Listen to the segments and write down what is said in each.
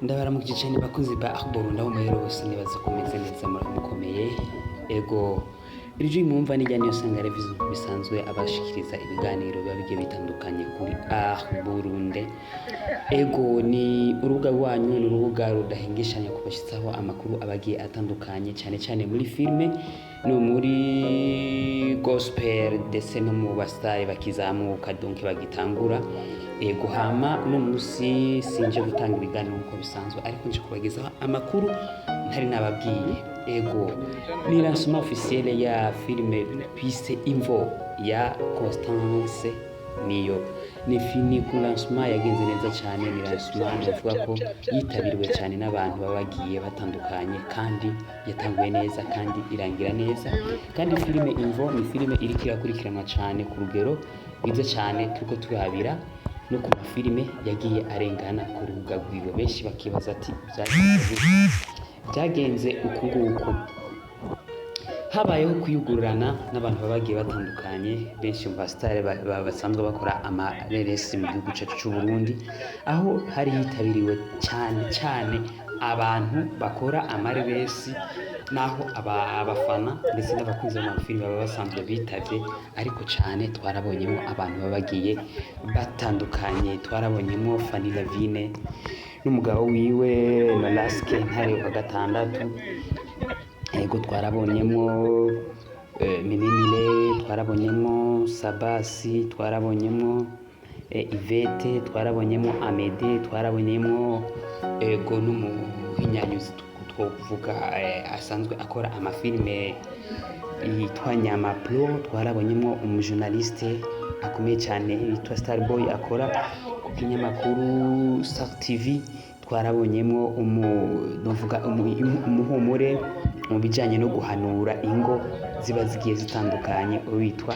Ndabaramukije cyane bakunzi ba Akboro ndaho mahero hose nibaza kumeze neza mukomeye. Ego iryo mwumva nijya niyo sanga revision bisanzwe abashikiriza ibiganiro biba bigiye bitandukanye kuri Akburunde. Ego ni urubuga rwanyu, ni urubuga rudahengeshanya kubashitsaho amakuru abagiye atandukanye cyane cyane muri filme no muri gospel ndetse no mu basitari bakizamuka donc bagitangura. Ego hama uno musi sinje gutanga ibiganiro uko bisanzwe ariko nje kubagezaho amakuru ntari nababwiye. Ego ni lancement officiel ya filme Piste Imvo ya Constance niyo ni fini ku lancement yagenze neza cyane. Ni lancement ndavuga ko yitabiriwe cyane n'abantu babagiye batandukanye kandi yatanguye neza kandi irangira neza. Kandi filme Imvo ni filme iri kirakurikiranwa cyane ku rugero rwiza cyane turiko turabira no ku mafilime yagiye arengana ku rubuga rwiwe. Benshi bakibaza ati byagenze uku nguku. Habayeho kuyugururana n'abantu babagiye batandukanye benshi mu basitari basanzwe bakora amareresi mu gihugu cyacu cy'u Burundi, aho hari hitabiriwe cyane abantu bakora amareresi naho abafana ndetse n'abakunzi b'amafilime baba basanzwe bitavye. Ariko cyane twarabonyemo abantu babagiye batandukanye, twarabonyemo Fanny Lavine n'umugabo wiwe na Laske Ntare wa gatandatu. Ego twarabonyemo Minimile, twarabonyemo Sabasi, twarabonyemo Ivete, twarabonyemo Amede, twarabonyemo ego n'umuhinyanyuzi twovuga asanzwe akora amafilime yitwa Nyama Pro, twarabonyemo umujournaliste akomeye cyane yitwa Starboy akora ku kinyamakuru Star TV, twarabonyemo umuhumure mu bijyanye no guhanura ingo ziba zigiye zitandukanye witwa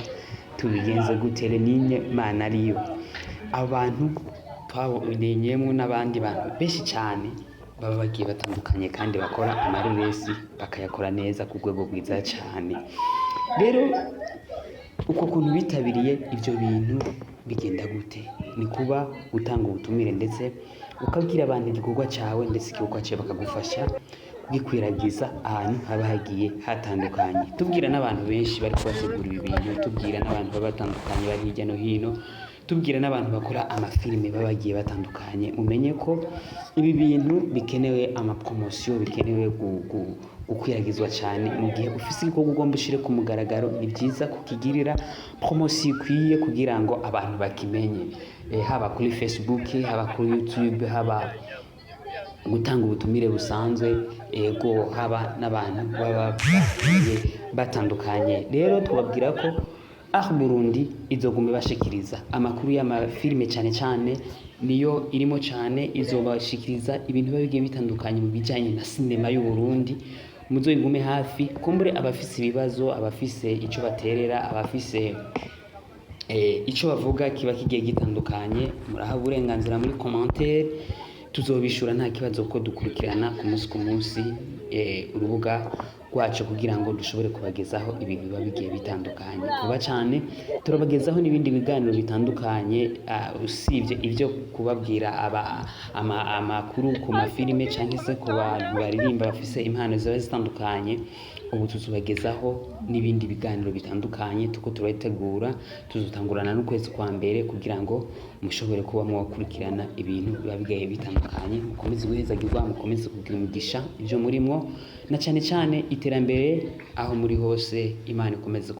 Tubigenze gute Renine Manariyo. Abantu twabonyemo n'abandi bantu benshi cyane baba bagiye batandukanye kandi bakora amareresi bakayakora neza ku rwego rwiza cyane. Rero uko kuntu bitabiriye ibyo bintu bigenda gute? Ni kuba gutanga ubutumire ndetse ukabwira abantu igikorwa cyawe ndetse igikorwa cyawe bakagufasha kugikwiragiza ahantu haba hagiye hatandukanye. Tubwira n'abantu benshi bari kubategura ibi bintu, tubwira n'abantu baba batandukanye bari hirya no hino, tubwira n'abantu bakora amafilime baba bagiye batandukanye. Umenye ko ibi bintu bikenewe amapromosiyo, bikenewe gukwiragizwa cyane. Mu gihe ufise igikorwa ugomba ushire ku mugaragaro, ni byiza kukigirira promosiyo ikwiye kugira ngo abantu bakimenye, haba kuri Facebook, haba kuri YouTube, haba gutanga ubutumire busanzwe, ego haba n'abantu baba batandukanye. Rero tubabwira ko Burundi izogume bashikiriza amakuru y'amafilime cyane niyo irimo cyane, izobashikiriza ibintu biba bigiye bitandukanye mu bijyanye na sinema y'u Burundi. Muzoyigume hafi, kumbure abafise ibibazo, abafise icyo baterera, abafise icyo bavuga kiba kigiye gitandukanye, muraha uburenganzira muri commentaire, tuzobishura nta kibazo ko dukurikirana ku munsi urubuga rwacu kugira ngo dushobore kubagezaho ibintu biba bigiye bitandukanye vuba cyane. Turabagezaho n'ibindi biganiro bitandukanye usibye ibyo kubabwira amakuru ku mafilime cyangwa se ku bantu baririmba bafise impano ziba zitandukanye. Ubu tuzubagezaho n'ibindi biganiro bitandukanye tuko turabitegura, tuzotangurana n'ukwezi kwa mbere kugira ngo mushobore kuba mwakurikirana ibintu biba bigiye bitandukanye. Mukomeze guhezagirwa, mukomeze kugira umugisha ibyo murimo, na cyane iterambere aho muri hose. Imana ikomeze